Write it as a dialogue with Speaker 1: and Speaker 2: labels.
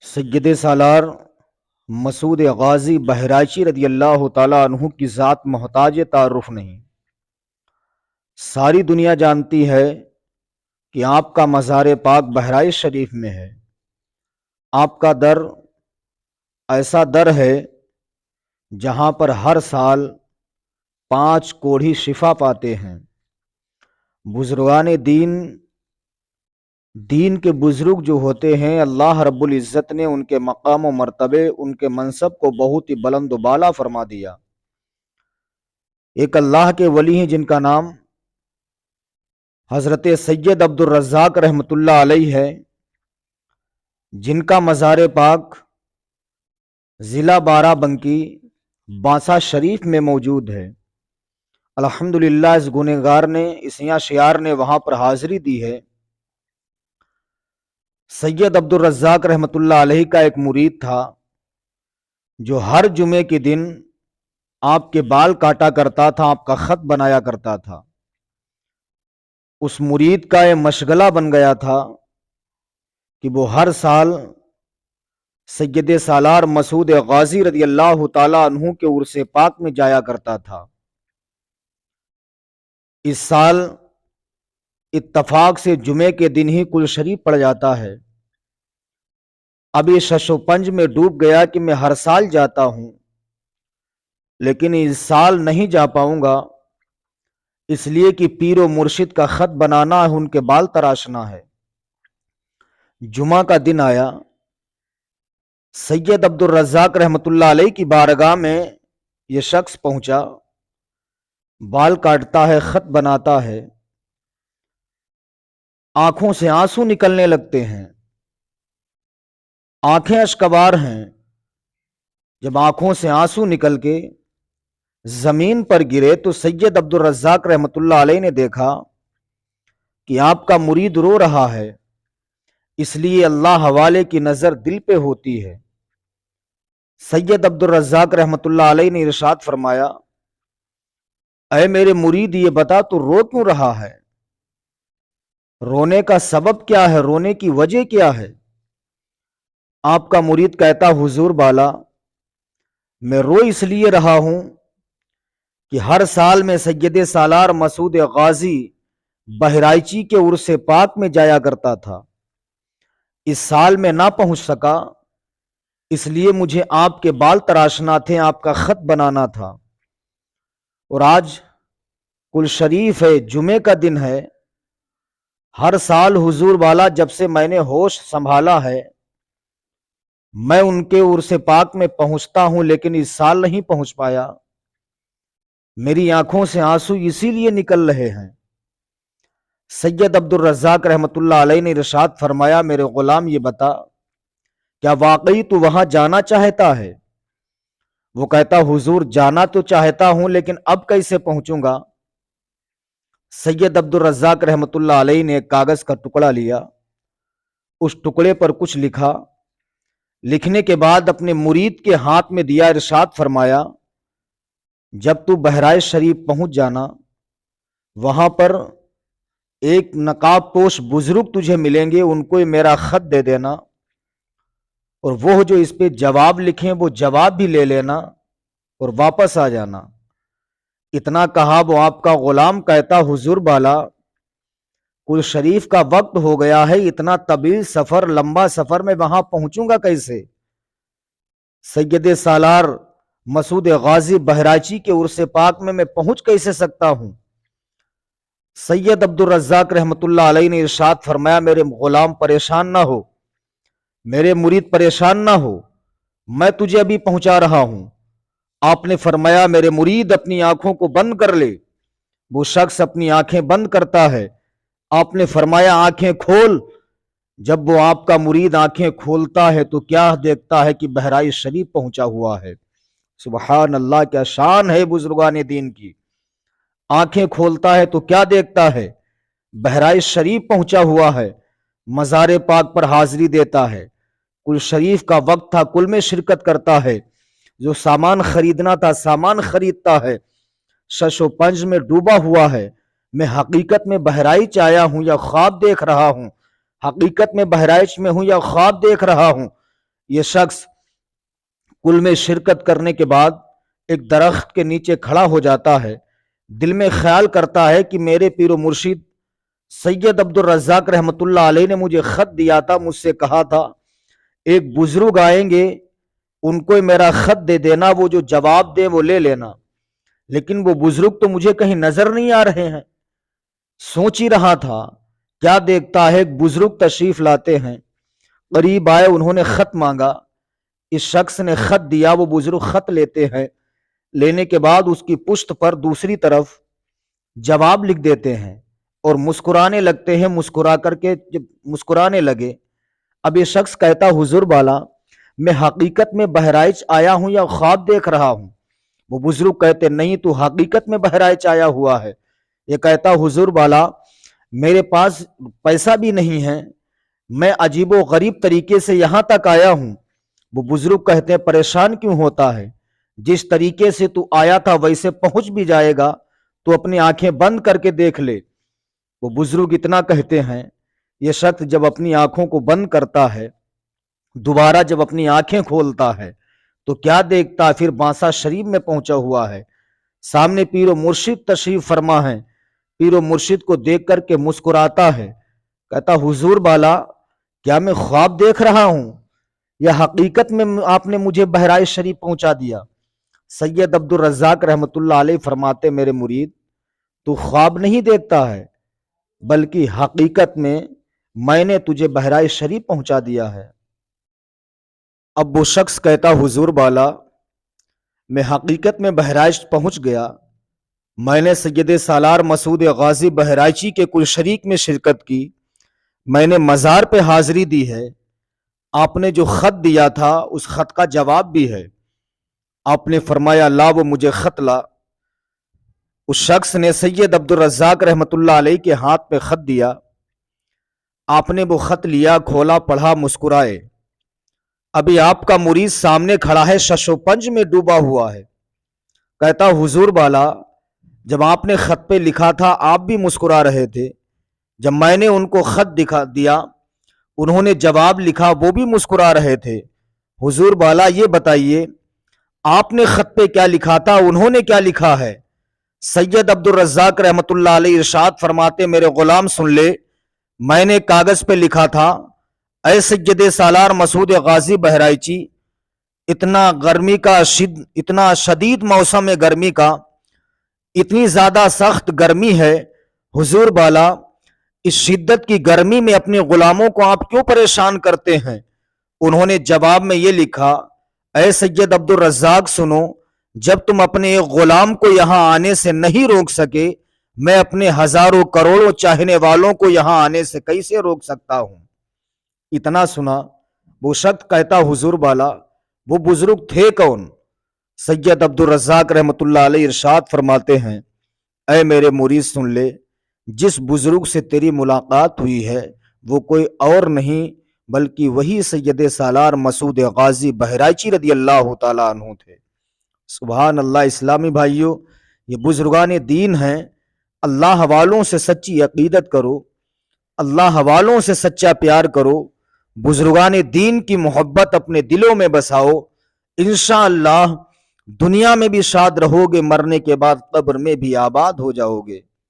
Speaker 1: سید سالار مسعود غازی بہرائچی رضی اللہ تعالیٰ عنہ کی ذات محتاج تعارف نہیں۔ ساری دنیا جانتی ہے کہ آپ کا مزار پاک بہرائچ شریف میں ہے۔ آپ کا در ایسا در ہے جہاں پر ہر سال 5 کوڑھی شفا پاتے ہیں۔ بزرگان دین کے بزرگ جو ہوتے ہیں، اللہ رب العزت نے ان کے مقام و مرتبے، ان کے منصب کو بہت ہی بلند و بالا فرما دیا۔ ایک اللہ کے ولی ہیں جن کا نام حضرت سید عبد الرزاق رحمۃ اللہ علیہ ہے، جن کا مزار پاک ضلع بارہ بنکی بانسا شریف میں موجود ہے۔ الحمدللہ اس گنہگار نے، اس یاں شیار نے وہاں پر حاضری دی ہے۔ سید عبد الرزاق رحمۃ اللہ علیہ کا ایک مرید تھا جو ہر جمعے کے دن آپ کے بال کاٹا کرتا تھا، آپ کا خط بنایا کرتا تھا۔ اس مرید کا یہ مشغلہ بن گیا تھا کہ وہ ہر سال سید سالار مسعود غازی رضی اللہ تعالی عنہ کے عرس پاک میں جایا کرتا تھا۔ اس سال اتفاق سے جمعے کے دن ہی کل شریف پڑ جاتا ہے۔ اب یہ شش و پنج میں ڈوب گیا کہ میں ہر سال جاتا ہوں، لیکن اس سال نہیں جا پاؤں گا، اس لیے کہ پیر و مرشد کا خط بنانا ہے، ان کے بال تراشنا ہے۔ جمعہ کا دن آیا، سید عبد الرزاق رحمۃ اللہ علیہ کی بارگاہ میں یہ شخص پہنچا، بال کاٹتا ہے، خط بناتا ہے، آنکھوں سے آنسو نکلنے لگتے ہیں، آنکھیں اشکبار ہیں۔ جب آنکھوں سے آنسو نکل کے زمین پر گرے تو سید عبد الرزاق رحمۃ اللہ علیہ نے دیکھا کہ آپ کا مرید رو رہا ہے، اس لیے اللہ حوالے کی نظر دل پہ ہوتی ہے۔ سید عبد الرزاق رحمۃ اللہ علیہ نے ارشاد فرمایا، اے میرے مرید، یہ بتا تو رو کیوں رہا ہے؟ رونے کا سبب کیا ہے؟ رونے کی وجہ کیا ہے؟ آپ کا مرید کہتا، حضور بالا، میں رو اس لیے رہا ہوں کہ ہر سال میں سید سالار مسعود غازی بہرائچی کے عرس پاک میں جایا کرتا تھا، اس سال میں نہ پہنچ سکا، اس لیے مجھے آپ کے بال تراشنا تھے، آپ کا خط بنانا تھا۔ اور آج کل شریف ہے، جمعے کا دن ہے۔ ہر سال حضور والا جب سے میں نے ہوش سنبھالا ہے میں ان کے عرس پاک میں پہنچتا ہوں، لیکن اس سال نہیں پہنچ پایا۔ میری آنکھوں سے آنسو اسی لیے نکل رہے ہیں۔ سید عبد الرزاق رحمۃ اللہ علیہ نے ارشاد فرمایا، میرے غلام یہ بتا، کیا واقعی تو وہاں جانا چاہتا ہے؟ وہ کہتا، حضور جانا تو چاہتا ہوں، لیکن اب کیسے پہنچوں گا؟ سید عبد الرزاق رحمۃ اللہ علیہ نے ایک کاغذ کا ٹکڑا لیا، اس ٹکڑے پر کچھ لکھا، لکھنے کے بعد اپنے مرید کے ہاتھ میں دیا، ارشاد فرمایا، جب تو بہرائچ شریف پہنچ جانا، وہاں پر ایک نقاب پوش بزرگ تجھے ملیں گے، ان کو میرا خط دے دینا، اور وہ جو اس پہ جواب لکھیں وہ جواب بھی لے لینا اور واپس آ جانا۔ اتنا کہا، وہ آپ کا غلام کہتا، حضور بالا، کل شریف کا وقت ہو گیا ہے، اتنا طویل سفر، لمبا سفر، میں وہاں پہنچوں گا کیسے؟ سید سالار مسعود غازی بہرائچی کے عرس پاک میں پہنچ کیسے سکتا ہوں؟ سید عبد الرزاق رحمۃ اللہ علیہ نے ارشاد فرمایا، میرے غلام پریشان نہ ہو، میرے مرید پریشان نہ ہو، میں تجھے ابھی پہنچا رہا ہوں۔ آپ نے فرمایا، میرے مرید اپنی آنکھوں کو بند کر لے۔ وہ شخص اپنی آنکھیں بند کرتا ہے۔ آپ نے فرمایا، آنکھیں کھول۔ جب وہ آپ کا مرید آنکھیں کھولتا ہے تو کیا دیکھتا ہے کہ بہرائچ شریف پہنچا ہوا ہے۔ سبحان اللہ، کیا شان ہے بزرگان دین کی۔ آنکھیں کھولتا ہے تو کیا دیکھتا ہے؟ بہرائچ شریف پہنچا ہوا ہے، مزار پاک پر حاضری دیتا ہے، کل شریف کا وقت تھا، کل میں شرکت کرتا ہے، جو سامان خریدنا تھا سامان خریدتا ہے، شش و پنج میں ڈوبا ہوا ہے۔ میں حقیقت میں بہرائچ آیا ہوں یا خواب دیکھ رہا ہوں؟ حقیقت میں بہرائچ میں ہوں یا خواب دیکھ رہا ہوں؟ یہ شخص کل میں شرکت کرنے کے بعد ایک درخت کے نیچے کھڑا ہو جاتا ہے، دل میں خیال کرتا ہے کہ میرے پیر و مرشد سید عبد الرزاق رحمۃ اللہ علیہ نے مجھے خط دیا تھا، مجھ سے کہا تھا ایک بزرگ آئیں گے ان کو میرا خط دے دینا، وہ جو جواب دے وہ لے لینا، لیکن وہ بزرگ تو مجھے کہیں نظر نہیں آ رہے ہیں۔ سوچ ہی رہا تھا، کیا دیکھتا ہے ایک بزرگ تشریف لاتے ہیں، قریب آئے، انہوں نے خط مانگا، اس شخص نے خط دیا، وہ بزرگ خط لیتے ہیں، لینے کے بعد اس کی پشت پر دوسری طرف جواب لکھ دیتے ہیں اور مسکرانے لگتے ہیں۔ مسکرا کر کے جب مسکرانے لگے، اب یہ شخص کہتا حضور بالا میں حقیقت میں بہرائچ آیا ہوں یا خواب دیکھ رہا ہوں؟ وہ بزرگ کہتے نہیں، تو حقیقت میں بہرائچ آیا ہوا ہے۔ یہ کہتا حضور بالا میرے پاس پیسہ بھی نہیں ہے، میں عجیب و غریب طریقے سے یہاں تک آیا ہوں۔ وہ بزرگ کہتے ہیں پریشان کیوں ہوتا ہے، جس طریقے سے تو آیا تھا ویسے پہنچ بھی جائے گا، تو اپنی آنکھیں بند کر کے دیکھ لے۔ وہ بزرگ اتنا کہتے ہیں، یہ شخص جب اپنی آنکھوں کو بند کرتا ہے، دوبارہ جب اپنی آنکھیں کھولتا ہے تو کیا دیکھتا ہے، پھر بانسا شریف میں پہنچا ہوا ہے، سامنے پیر و مرشد تشریف فرما ہے، پیر و مرشد کو دیکھ کر کے مسکراتا ہے، کہتا حضور بالا کیا میں خواب دیکھ رہا ہوں یا حقیقت میں آپ نے مجھے بہرائچ شریف پہنچا دیا؟ سید عبد الرزاق رحمۃ اللہ علیہ فرماتے میرے مرید تو خواب نہیں دیکھتا ہے، بلکہ حقیقت میں نے تجھے بہرائچ شریف پہنچا دیا ہے۔ اب وہ شخص کہتا حضور بالا میں حقیقت میں بہرائچ پہنچ گیا، میں نے سید سالار مسعود غازی بہرائچی کے کل شریک میں شرکت کی، میں نے مزار پہ حاضری دی ہے، آپ نے جو خط دیا تھا اس خط کا جواب بھی ہے، آپ نے فرمایا لا، وہ مجھے خط لا۔ اس شخص نے سید عبد الرزاق رحمۃ اللہ علیہ کے ہاتھ پہ خط دیا، آپ نے وہ خط لیا، کھولا، پڑھا، مسکرائے۔ ابھی آپ کا مرید سامنے کھڑا ہے، شش و پنج میں ڈوبا ہوا ہے، کہتا حضور بالا جب آپ نے خط پہ لکھا تھا آپ بھی مسکرا رہے تھے، جب میں نے ان کو خط دکھا دیا انہوں نے جواب لکھا وہ بھی مسکرا رہے تھے، حضور بالا یہ بتائیے آپ نے خط پہ کیا لکھا تھا، انہوں نے کیا لکھا ہے؟ سید عبد الرزاق رحمۃ اللہ علیہ ارشاد فرماتے میرے غلام سن لے، میں نے کاغذ پہ لکھا تھا اے سید سالار مسعود غازی بہرائچی، اتنا شدید موسم گرمی کا، اتنی زیادہ سخت گرمی ہے، حضور بالا اس شدت کی گرمی میں اپنے غلاموں کو آپ کیوں پریشان کرتے ہیں؟ انہوں نے جواب میں یہ لکھا اے سید عبد الرزاق سنو، جب تم اپنے ایک غلام کو یہاں آنے سے نہیں روک سکے، میں اپنے ہزاروں کروڑوں چاہنے والوں کو یہاں آنے سے کیسے روک سکتا ہوں؟ اتنا سنا وہ شخص کہتا حضور بالا وہ بزرگ تھے کون؟ سید عبد الرزاق رحمۃ اللہ علیہ ارشاد فرماتے ہیں اے میرے مرید سن لے، جس بزرگ سے تیری ملاقات ہوئی ہے وہ کوئی اور نہیں بلکہ وہی سید سالار مسعود غازی بہرائچی رضی اللہ تعالیٰ عنہ تھے۔ سبحان اللہ۔ اسلامی بھائیوں، یہ بزرگان دین ہیں، اللہ حوالوں سے سچی عقیدت کرو، اللہ حوالوں سے سچا پیار کرو، بزرگان دین کی محبت اپنے دلوں میں بساؤ، انشاءاللہ دنیا میں بھی شاد رہو گے، مرنے کے بعد قبر میں بھی آباد ہو جاؤ گے۔